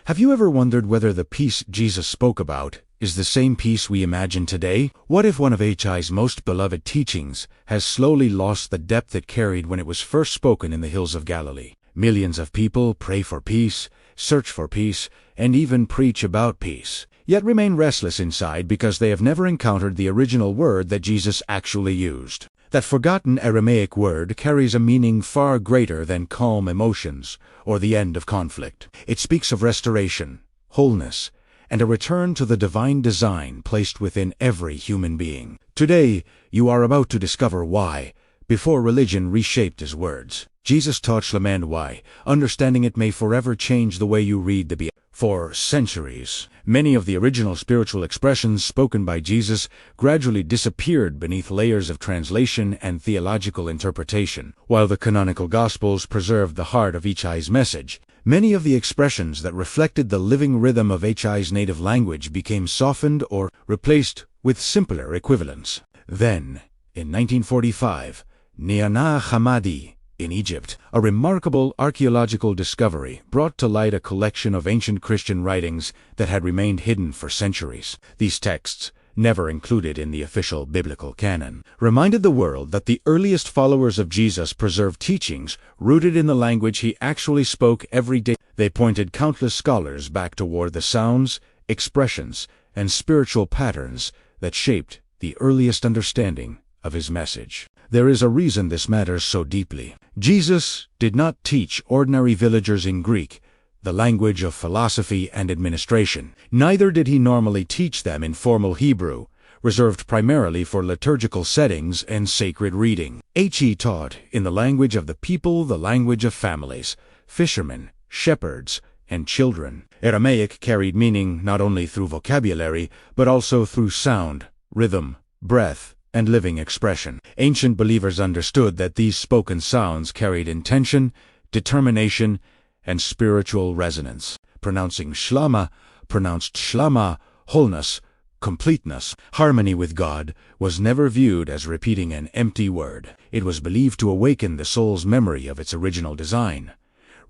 Have you ever wondered whether the peace Jesus spoke about is the same peace we imagine today? What if one of HI's most beloved teachings has slowly lost the depth it carried when it was first spoken in the hills of Galilee? Millions of people pray for peace, search for peace, and even preach about peace, yet remain restless inside because they have never encountered the original word that Jesus actually used. That forgotten Aramaic word carries a meaning far greater than calm emotions or the end of conflict. It speaks of restoration, wholeness, and a return to the divine design placed within every human being. Today, you are about to discover why, before religion reshaped his words. Jesus taught SHLAMA, and why understanding it may forever change the way you read the Bible. For centuries, many of the original spiritual expressions spoken by Jesus gradually disappeared beneath layers of translation and theological interpretation. While the canonical Gospels preserved the heart of HI's message, many of the expressions that reflected the living rhythm of HI's native language became softened or replaced with simpler equivalents. Then, in 1945, near Hammadi, in Egypt, a remarkable archaeological discovery brought to light a collection of ancient Christian writings that had remained hidden for centuries. These texts, never included in the official biblical canon, reminded the world that the earliest followers of Jesus preserved teachings rooted in the language he actually spoke every day. They pointed countless scholars back toward the sounds, expressions, and spiritual patterns that shaped the earliest understanding of his message. There is a reason this matters so deeply. Jesus did not teach ordinary villagers in Greek, the language of philosophy and administration. Neither did he normally teach them in formal Hebrew, reserved primarily for liturgical settings and sacred reading. He taught in the language of the people, the language of families, fishermen, shepherds, and children. Aramaic carried meaning not only through vocabulary, but also through sound, rhythm, breath, and living expression. Ancient believers understood that these spoken sounds carried intention, determination, and spiritual resonance. Pronouncing SHLAMA, pronounced SHLAMA, wholeness, completeness, harmony with God, was never viewed as repeating an empty word. It was believed to awaken the soul's memory of its original design,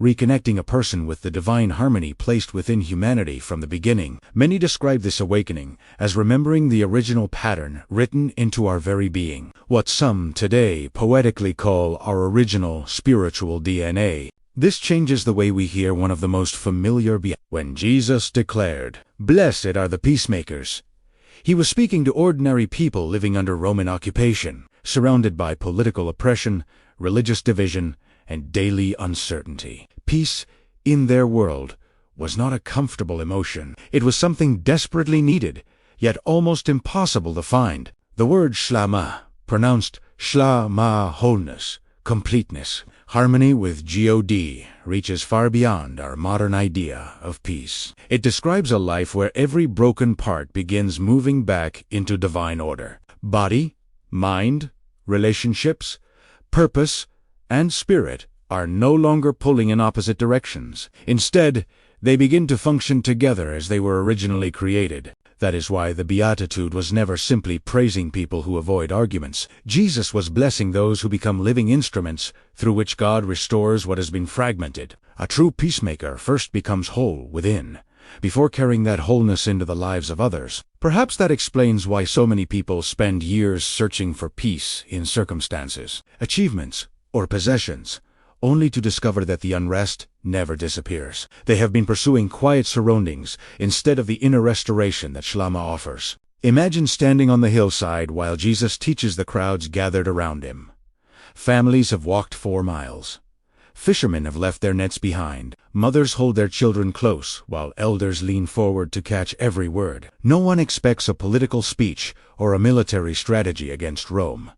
reconnecting a person with the divine harmony placed within humanity from the beginning. Many describe this awakening as remembering the original pattern written into our very being, what some today poetically call our original spiritual DNA. This changes the way we hear one of the most familiar when Jesus declared, "Blessed are the peacemakers." He was speaking to ordinary people living under Roman occupation, surrounded by political oppression, religious division, and daily uncertainty. Peace, in their world, was not a comfortable emotion. It was something desperately needed, yet almost impossible to find. The word SHLAMA, pronounced SHLAMA, wholeness, completeness, harmony with God, reaches far beyond our modern idea of peace. It describes a life where every broken part begins moving back into divine order. Body, mind, relationships, purpose, and spirit are no longer pulling in opposite directions. Instead, they begin to function together as they were originally created. That is why the Beatitude was never simply praising people who avoid arguments. Jesus was blessing those who become living instruments through which God restores what has been fragmented. A true peacemaker first becomes whole within, before carrying that wholeness into the lives of others. Perhaps that explains why so many people spend years searching for peace in circumstances, achievements, or possessions, only to discover that the unrest never disappears. They have been pursuing quiet surroundings instead of the inner restoration that SHLAMA offers. Imagine standing on the hillside while Jesus teaches the crowds gathered around him. Families have walked 4 miles. Fishermen have left their nets behind. Mothers hold their children close while elders lean forward to catch every word. No one expects a political speech or a military strategy against Rome.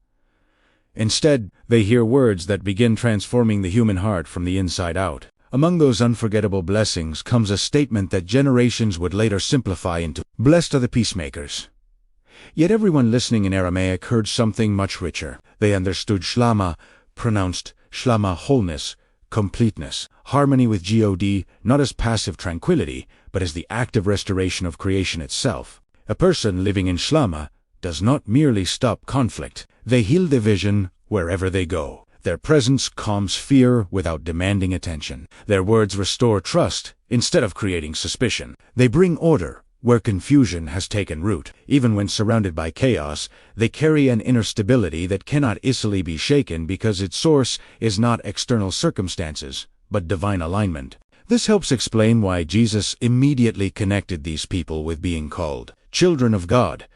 Instead, they hear words that begin transforming the human heart from the inside out. Among those unforgettable blessings comes a statement that generations would later simplify into, "Blessed are the peacemakers." Yet everyone listening in Aramaic heard something much richer. They understood SHLAMA, pronounced SHLAMA, wholeness, completeness, harmony with God, not as passive tranquility, but as the active restoration of creation itself. A person living in SHLAMA does not merely stop conflict. They heal division wherever they go. Their presence calms fear without demanding attention. Their words restore trust instead of creating suspicion. They bring order where confusion has taken root. Even when surrounded by chaos, they carry an inner stability that cannot easily be shaken because its source is not external circumstances, but divine alignment. This helps explain why Jesus immediately connected these people with being called children of God.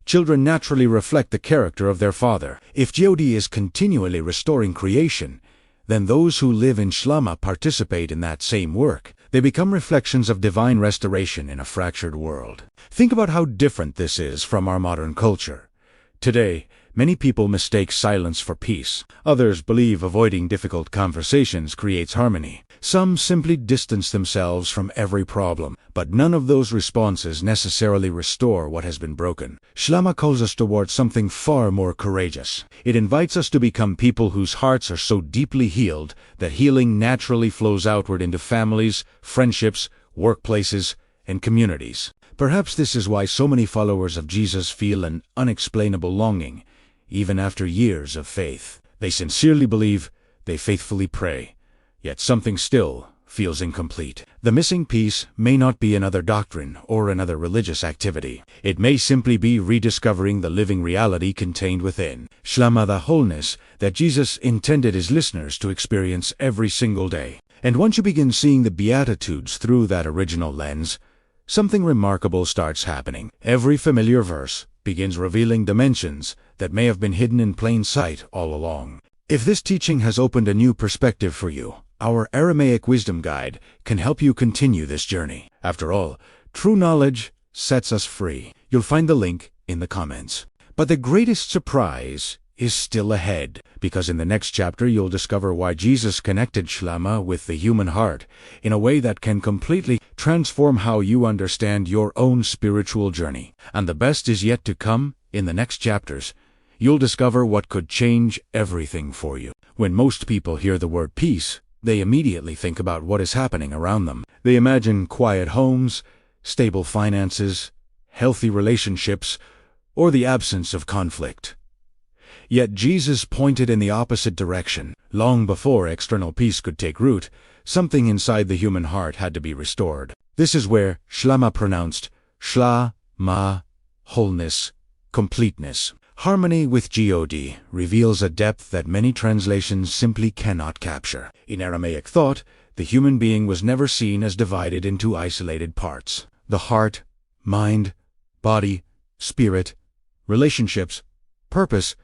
Children naturally reflect the character of their Father. If God is continually restoring creation, then those who live in SHLAMA participate in that same work. They become reflections of divine restoration in a fractured world. Think about how different this is from our modern culture. Today, many people mistake silence for peace. Others believe avoiding difficult conversations creates harmony. Some simply distance themselves from every problem, but none of those responses necessarily restore what has been broken. SHLAMA calls us towards something far more courageous. It invites us to become people whose hearts are so deeply healed that healing naturally flows outward into families, friendships, workplaces, and communities. Perhaps this is why so many followers of Jesus feel an unexplainable longing, even after years of faith. They sincerely believe, they faithfully pray, yet something still feels incomplete. The missing piece may not be another doctrine or another religious activity. It may simply be rediscovering the living reality contained within. SHLAMA, the wholeness that Jesus intended his listeners to experience every single day. And once you begin seeing the Beatitudes through that original lens, something remarkable starts happening. Every familiar verse begins revealing dimensions that may have been hidden in plain sight all along. If this teaching has opened a new perspective for you, our Aramaic Wisdom Guide can help you continue this journey. After all, true knowledge sets us free. You'll find the link in the comments. But the greatest surprise is still ahead, because in the next chapter you'll discover why Jesus connected SHLAMA with the human heart in a way that can completely transform how you understand your own spiritual journey. And the best is yet to come. In the next chapters, you'll discover what could change everything for you. When most people hear the word peace, they immediately think about what is happening around them. They imagine quiet homes, stable finances, healthy relationships, or the absence of conflict. Yet Jesus pointed in the opposite direction. Long before external peace could take root, something inside the human heart had to be restored. This is where SHLAMA pronounced SHLAMA, wholeness, completeness. Harmony with God reveals a depth that many translations simply cannot capture. In Aramaic thought, the human being was never seen as divided into isolated parts. The heart, mind, body, spirit, relationships, purpose,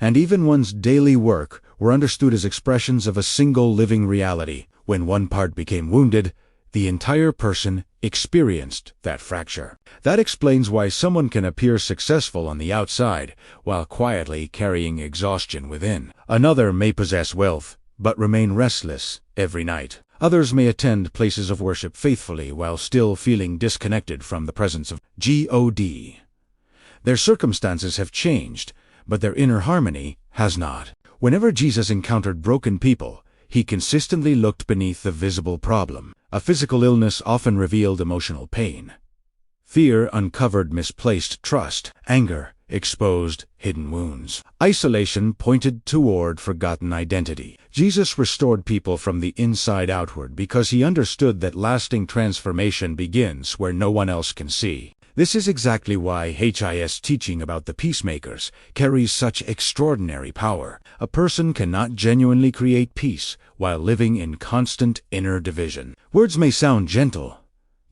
and even one's daily work were understood as expressions of a single living reality. When one part became wounded, the entire person experienced that fracture. That explains why someone can appear successful on the outside while quietly carrying exhaustion within. Another may possess wealth but remain restless every night. Others may attend places of worship faithfully while still feeling disconnected from the presence of God. Their circumstances have changed, but their inner harmony has not. Whenever Jesus encountered broken people, he consistently looked beneath the visible problem. A physical illness often revealed emotional pain. Fear uncovered misplaced trust. Anger exposed hidden wounds. Isolation pointed toward forgotten identity. Jesus restored people from the inside outward because he understood that lasting transformation begins where no one else can see. This is exactly why his teaching about the peacemakers carries such extraordinary power. A person cannot genuinely create peace while living in constant inner division. Words may sound gentle,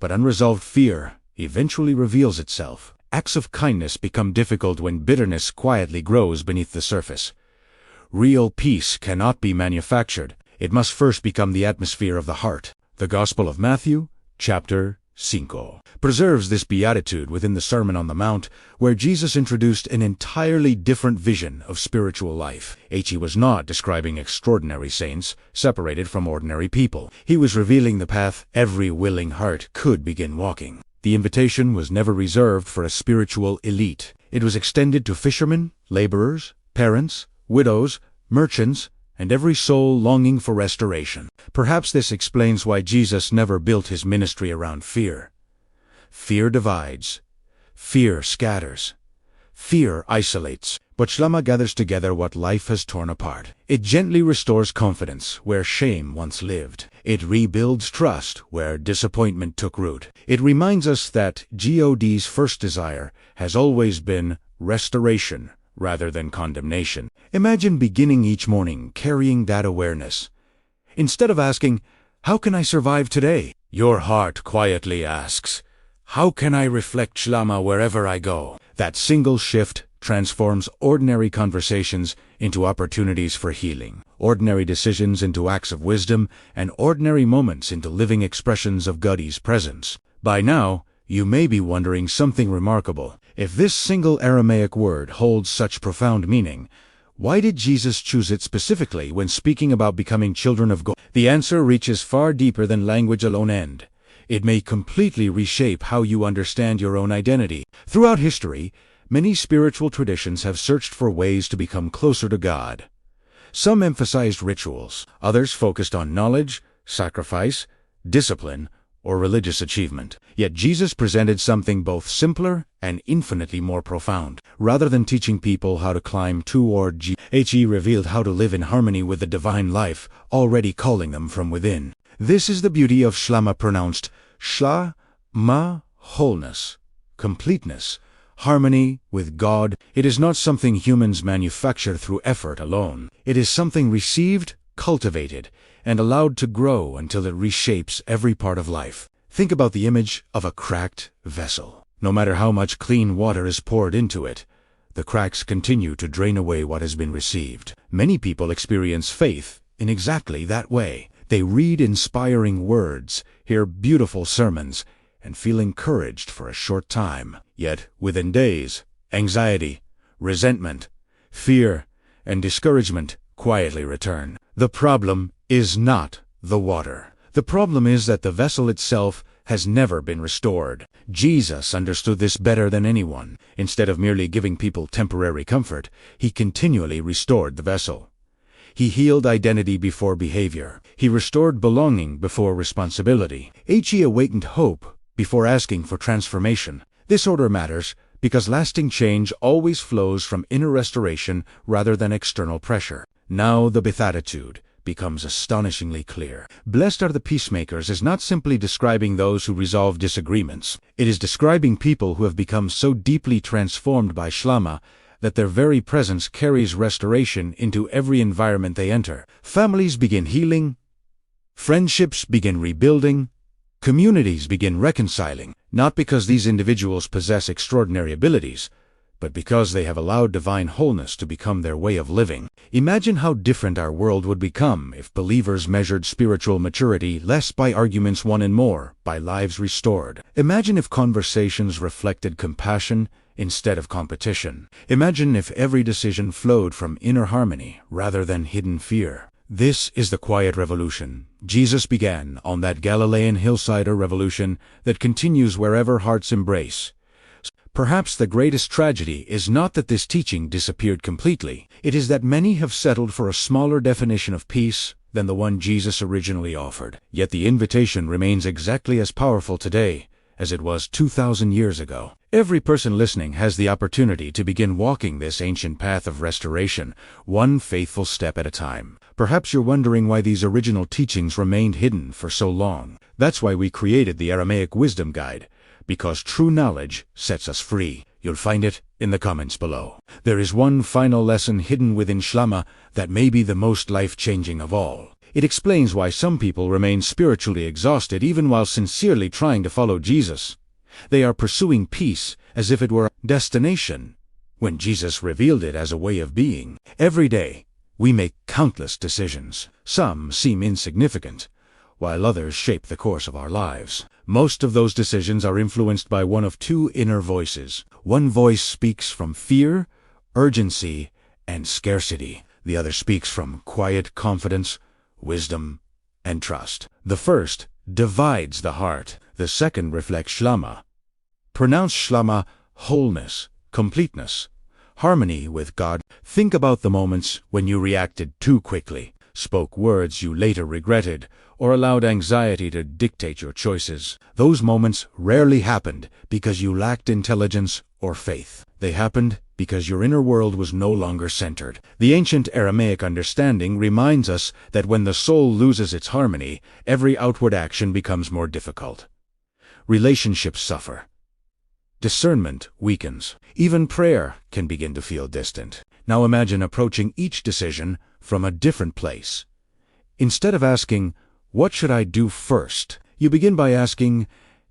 but unresolved fear eventually reveals itself. Acts of kindness become difficult when bitterness quietly grows beneath the surface. Real peace cannot be manufactured. It must first become the atmosphere of the heart. The Gospel of Matthew, chapter 5, preserves this beatitude within the Sermon on the Mount, where Jesus introduced an entirely different vision of spiritual life. He was not describing extraordinary saints separated from ordinary people. He was revealing the path every willing heart could begin walking. The invitation was never reserved for a spiritual elite. It was extended to fishermen, laborers, parents, widows, merchants, and every soul longing for restoration. Perhaps this explains why Jesus never built his ministry around fear. Fear divides. Fear scatters. Fear isolates, but SHLAMA gathers together what life has torn apart. It gently restores confidence where shame once lived. It rebuilds trust where disappointment took root. It reminds us that God's first desire has always been restoration rather than condemnation. Imagine beginning each morning carrying that awareness. Instead of asking, "How can I survive today?" your heart quietly asks, "How can I reflect SHLAMA wherever I go?" That single shift transforms ordinary conversations into opportunities for healing, ordinary decisions into acts of wisdom, and ordinary moments into living expressions of God's presence. By now, you may be wondering something remarkable. If this single Aramaic word holds such profound meaning, why did Jesus choose it specifically when speaking about becoming children of God? The answer reaches far deeper than language alone. It may completely reshape how you understand your own identity. Throughout history, many spiritual traditions have searched for ways to become closer to God. Some emphasized rituals, others focused on knowledge, sacrifice, discipline, or religious achievement. Yet Jesus presented something both simpler and infinitely more profound. Rather than teaching people how to climb toward God, He revealed how to live in harmony with the divine life already calling them from within. This is the beauty of SHLAMA, pronounced SHLAMA, wholeness, completeness, harmony with God. It is not something humans manufacture through effort alone. It is something received, cultivated, and allowed to grow until it reshapes every part of life. Think about the image of a cracked vessel. No matter how much clean water is poured into it, the cracks continue to drain away what has been received. Many people experience faith in exactly that way. They read inspiring words, hear beautiful sermons, and feel encouraged for a short time. Yet, within days, anxiety, resentment, fear, and discouragement quietly return. The problem is not the water. The problem is that the vessel itself has never been restored. Jesus understood this better than anyone. Instead of merely giving people temporary comfort, He continually restored the vessel. He healed identity before behavior. He restored belonging before responsibility. He awakened hope before asking for transformation. This order matters because lasting change always flows from inner restoration rather than external pressure. Now the beatitude becomes astonishingly clear. Blessed are the peacemakers is not simply describing those who resolve disagreements. It is describing people who have become so deeply transformed by SHLAMA that their very presence carries restoration into every environment they enter. Families begin healing, friendships begin rebuilding, communities begin reconciling, not because these individuals possess extraordinary abilities, but because they have allowed divine wholeness to become their way of living. Imagine how different our world would become if believers measured spiritual maturity less by arguments won and more by lives restored. Imagine if conversations reflected compassion instead of competition. Imagine if every decision flowed from inner harmony rather than hidden fear. This is the quiet revolution Jesus began on that Galilean hillside, a revolution that continues wherever hearts embrace. Perhaps the greatest tragedy is not that this teaching disappeared completely. It is that many have settled for a smaller definition of peace than the one Jesus originally offered. Yet the invitation remains exactly as powerful today as it was 2,000 years ago. Every person listening has the opportunity to begin walking this ancient path of restoration, one faithful step at a time. Perhaps you're wondering why these original teachings remained hidden for so long. That's why we created the Aramaic Wisdom Guide, because true knowledge sets us free. You'll find it in the comments below. There is one final lesson hidden within SHLAMA that may be the most life-changing of all. It explains why some people remain spiritually exhausted even while sincerely trying to follow Jesus. They are pursuing peace as if it were a destination, when Jesus revealed it as a way of being. Every day, we make countless decisions. Some seem insignificant, while others shape the course of our lives. Most of those decisions are influenced by one of two inner voices. One voice speaks from fear, urgency, and scarcity. The other speaks from quiet confidence, wisdom, and trust. The first divides the heart. The second reflects SHLAMA. Pronounce SHLAMA, wholeness, completeness, harmony with God. Think about the moments when you reacted too quickly, spoke words you later regretted, or allowed anxiety to dictate your choices. Those moments rarely happened because you lacked intelligence or faith. They happened because your inner world was no longer centered. The ancient Aramaic understanding reminds us that when the soul loses its harmony, every outward action becomes more difficult. Relationships suffer. Discernment weakens. Even prayer can begin to feel distant. Now imagine approaching each decision from a different place. Instead of asking, "What should I do first?" you begin by asking,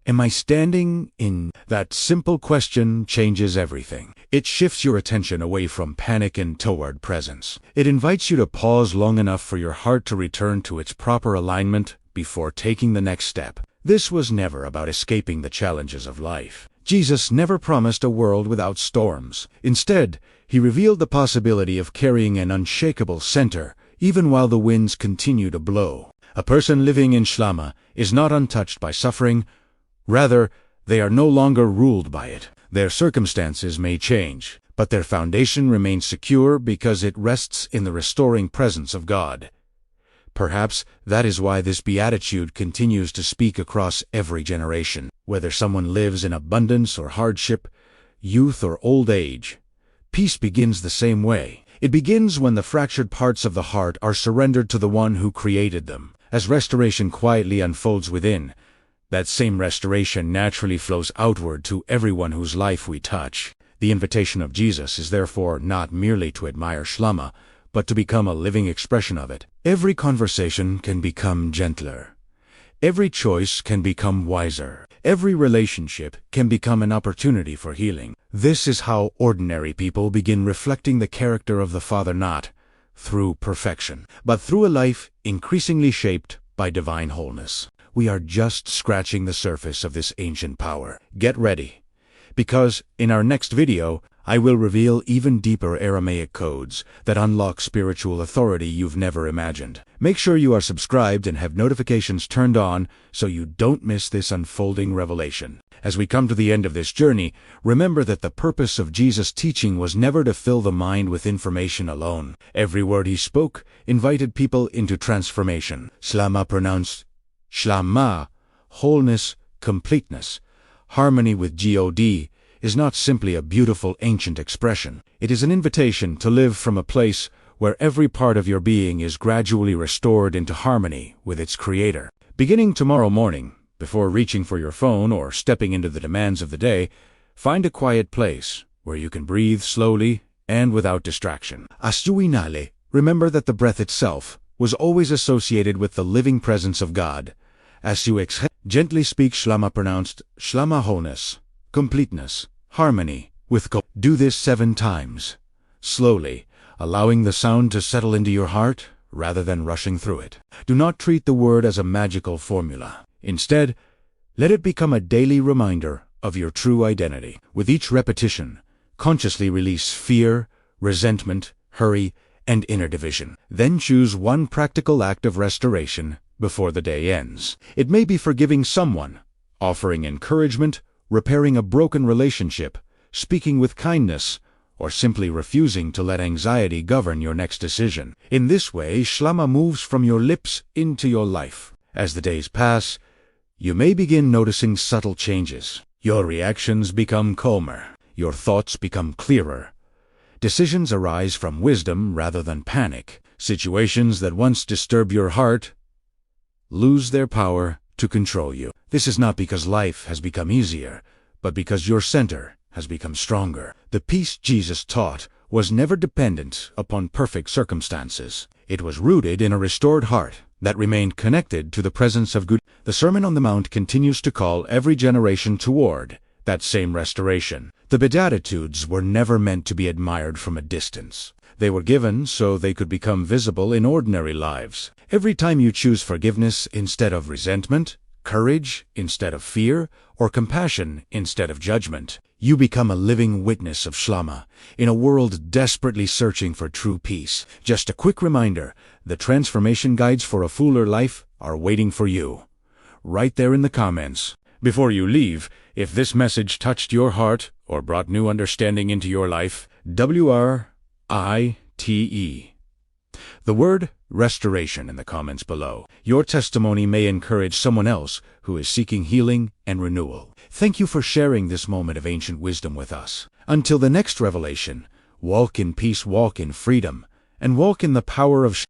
"Am I standing in?" That simple question changes everything. It shifts your attention away from panic and toward presence. It invites you to pause long enough for your heart to return to its proper alignment before taking the next step. This was never about escaping the challenges of life. Jesus never promised a world without storms. Instead, he revealed the possibility of carrying an unshakable center, even while the winds continue to blow. A person living in SHLAMA is not untouched by suffering. Rather, they are no longer ruled by it. Their circumstances may change, but their foundation remains secure because it rests in the restoring presence of God. Perhaps that is why this beatitude continues to speak across every generation. Whether someone lives in abundance or hardship, youth or old age, peace begins the same way. It begins when the fractured parts of the heart are surrendered to the one who created them. As restoration quietly unfolds within, that same restoration naturally flows outward to everyone whose life we touch. The invitation of Jesus is therefore not merely to admire SHLAMA, but to become a living expression of it. Every conversation can become gentler. Every choice can become wiser. Every relationship can become an opportunity for healing. This is how ordinary people begin reflecting the character of the Father, not through perfection, but through a life increasingly shaped by divine wholeness. We are just scratching the surface of this ancient power. Get ready, because in our next video, I will reveal even deeper Aramaic codes that unlock spiritual authority you've never imagined. Make sure you are subscribed and have notifications turned on so you don't miss this unfolding revelation. As we come to the end of this journey, remember that the purpose of Jesus' teaching was never to fill the mind with information alone. Every word he spoke invited people into transformation. SHLAMA, pronounced SHLAMA, wholeness, completeness, harmony with God, is not simply a beautiful ancient expression. It is an invitation to live from a place where every part of your being is gradually restored into harmony with its Creator. Beginning tomorrow morning, before reaching for your phone or stepping into the demands of the day, find a quiet place where you can breathe slowly and without distraction. As you inhale, remember that the breath itself was always associated with the living presence of God. As you exhale, gently speak SHLAMA, pronounced SHLAMA, wholeness, completeness, harmony with God. Do this 7 times, slowly, allowing the sound to settle into your heart rather than rushing through it. Do not treat the word as a magical formula. Instead, let it become a daily reminder of your true identity. With each repetition, consciously release fear, resentment, hurry, and inner division. Then choose one practical act of restoration before the day ends. It may be forgiving someone, offering encouragement, repairing a broken relationship, speaking with kindness, or simply refusing to let anxiety govern your next decision. In this way, SHLAMA moves from your lips into your life. As the days pass, you may begin noticing subtle changes. Your reactions become calmer. Your thoughts become clearer. Decisions arise from wisdom rather than panic. Situations that once disturbed your heart lose their power to control you. This is not because life has become easier, but because your center has become stronger. The peace Jesus taught was never dependent upon perfect circumstances. It was rooted in a restored heart that remained connected to the presence of God. The Sermon on the Mount continues to call every generation toward that same restoration. The Beatitudes were never meant to be admired from a distance. They were given so they could become visible in ordinary lives. Every time you choose forgiveness instead of resentment, courage instead of fear, or compassion instead of judgment, you become a living witness of SHLAMA in a world desperately searching for true peace. Just a quick reminder, the transformation guides for a fuller life are waiting for you, right there in the comments. Before you leave, if this message touched your heart or brought new understanding into your life, WRITE. The word restoration in the comments below. Your testimony may encourage someone else who is seeking healing and renewal. Thank you for sharing this moment of ancient wisdom with us. Until the next revelation, walk in peace, walk in freedom, and walk in the power of